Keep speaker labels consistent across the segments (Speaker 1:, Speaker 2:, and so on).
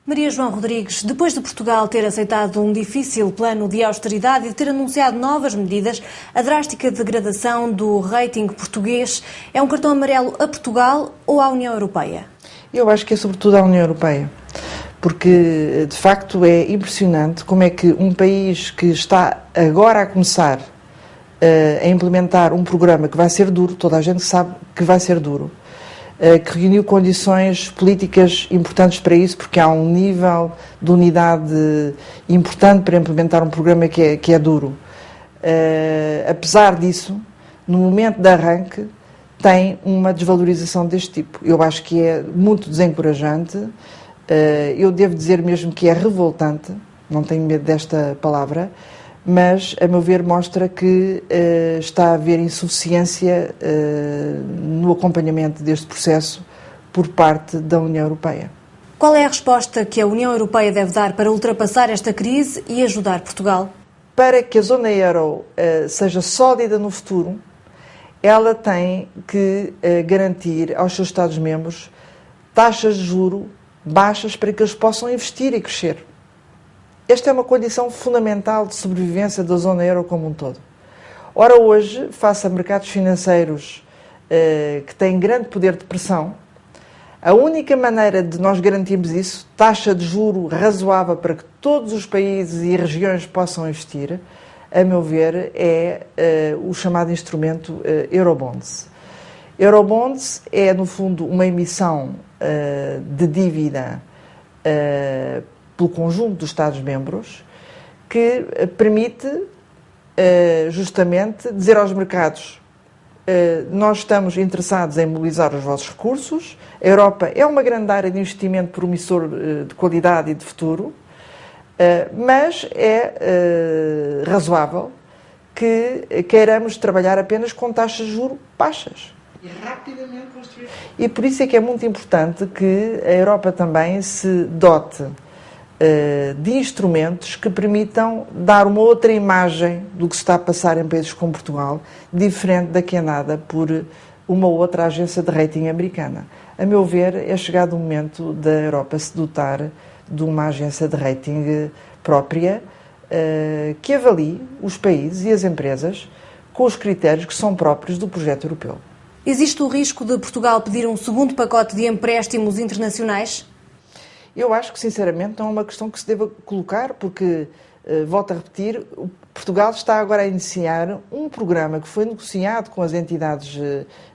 Speaker 1: Maria João Rodrigues, depois de Portugal ter aceitado um difícil plano de austeridade e de ter anunciado novas medidas, a drástica degradação do rating português é um cartão amarelo a Portugal ou à União Europeia?
Speaker 2: Eu acho que é sobretudo à União Europeia, porque de facto é impressionante como é que um país que está agora a começar a implementar um programa que vai ser duro, toda a gente sabe que vai ser duro, que reuniu condições políticas importantes para isso, porque há um nível de unidade importante para implementar um programa que é duro. Apesar disso, no momento de arranque, tem uma desvalorização deste tipo. Eu acho que é muito desencorajante, eu devo dizer mesmo que é revoltante, não tenho medo desta palavra, mas, a meu ver, mostra que está a haver insuficiência no acompanhamento deste processo por parte da União Europeia.
Speaker 1: Qual é a resposta que a União Europeia deve dar para ultrapassar esta crise e ajudar Portugal?
Speaker 2: Para que a zona euro seja sólida no futuro, ela tem que garantir aos seus Estados-membros taxas de juro baixas para que eles possam investir e crescer. Esta é uma condição fundamental de sobrevivência da zona euro como um todo. Ora, hoje, face a mercados financeiros que têm grande poder de pressão, a única maneira de nós garantirmos isso, taxa de juro razoável para que todos os países e regiões possam investir, a meu ver, é o chamado instrumento Eurobonds. Eurobonds é, no fundo, uma emissão de dívida pelo conjunto dos Estados-membros, que permite justamente dizer aos mercados: nós estamos interessados em mobilizar os vossos recursos, a Europa é uma grande área de investimento promissor de qualidade e de futuro, mas é razoável que queiramos trabalhar apenas com taxas de juros baixas. E rapidamente construir. E por isso é que é muito importante que a Europa também se dote de instrumentos que permitam dar uma outra imagem do que se está a passar em países como Portugal, diferente da que é dada por uma outra agência de rating americana. A meu ver, é chegado o momento da Europa se dotar de uma agência de rating própria que avalie os países e as empresas com os critérios que são próprios do projeto europeu.
Speaker 1: Existe o risco de Portugal pedir um segundo pacote de empréstimos internacionais?
Speaker 2: Eu acho que, sinceramente, não é uma questão que se deva colocar, porque, volto a repetir, Portugal está agora a iniciar um programa que foi negociado com as entidades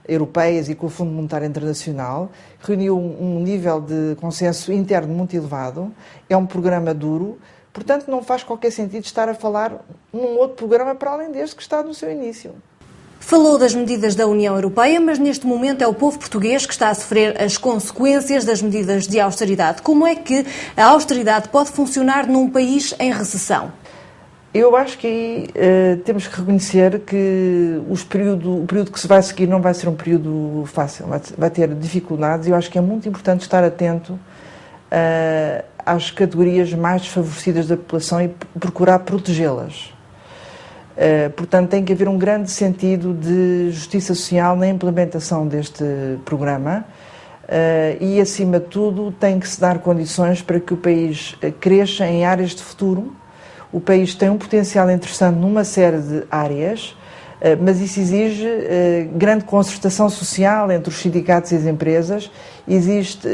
Speaker 2: europeias e com o Fundo Monetário Internacional, reuniu um nível de consenso interno muito elevado, é um programa duro, portanto não faz qualquer sentido estar a falar num outro programa para além deste que está no seu início.
Speaker 1: Falou das medidas da União Europeia, mas neste momento é o povo português que está a sofrer as consequências das medidas de austeridade. Como é que a austeridade pode funcionar num país em recessão?
Speaker 2: Eu acho que aí temos que reconhecer que o período que se vai seguir não vai ser um período fácil, vai ter dificuldades, e eu acho que é muito importante estar atento às categorias mais desfavorecidas da população e procurar protegê-las. Portanto, tem que haver um grande sentido de justiça social na implementação deste programa e, acima de tudo, tem que se dar condições para que o país cresça em áreas de futuro. O país tem um potencial interessante numa série de áreas, mas isso exige grande concertação social entre os sindicatos e as empresas, existe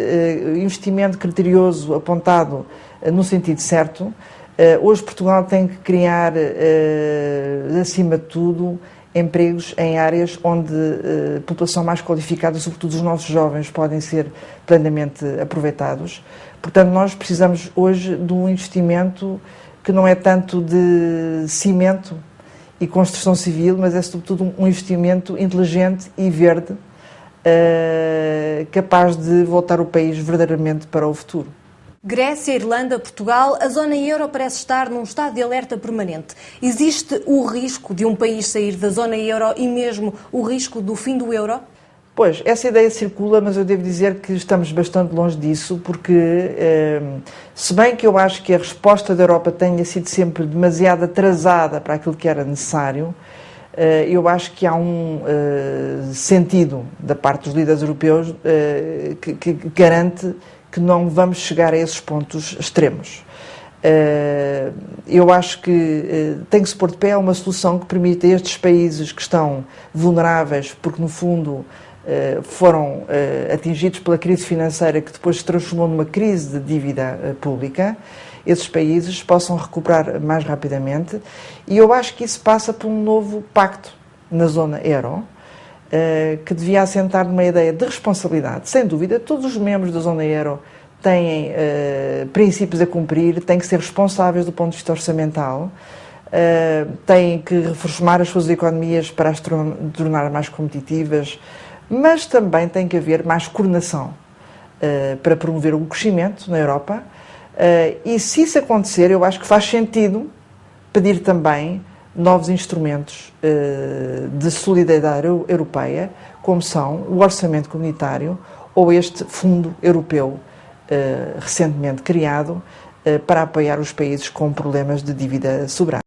Speaker 2: investimento criterioso apontado no sentido certo. Hoje Portugal tem que criar, acima de tudo, empregos em áreas onde a população mais qualificada, sobretudo os nossos jovens, podem ser plenamente aproveitados. Portanto, nós precisamos hoje de um investimento que não é tanto de cimento e construção civil, mas é sobretudo um investimento inteligente e verde, capaz de voltar o país verdadeiramente para o futuro.
Speaker 1: Grécia, Irlanda, Portugal, a zona euro parece estar num estado de alerta permanente. Existe o risco de um país sair da zona euro e mesmo o risco do fim do euro?
Speaker 2: Pois, essa ideia circula, mas eu devo dizer que estamos bastante longe disso, porque, se bem que eu acho que a resposta da Europa tenha sido sempre demasiado atrasada para aquilo que era necessário, eu acho que há um sentido da parte dos líderes europeus que garante que não vamos chegar a esses pontos extremos. Eu acho que tem que se pôr de pé uma solução que permita a estes países que estão vulneráveis, porque no fundo foram atingidos pela crise financeira que depois se transformou numa crise de dívida pública, esses países possam recuperar mais rapidamente, e eu acho que isso passa por um novo pacto na zona euro, que devia assentar numa ideia de responsabilidade. Sem dúvida, todos os membros da zona euro têm princípios a cumprir, têm que ser responsáveis do ponto de vista orçamental, têm que reformar as suas economias para as tornar mais competitivas, mas também tem que haver mais coordenação para promover o crescimento na Europa, e se isso acontecer, eu acho que faz sentido pedir também novos instrumentos de solidariedade europeia, como são o orçamento comunitário ou este fundo europeu recentemente criado para apoiar os países com problemas de dívida soberana.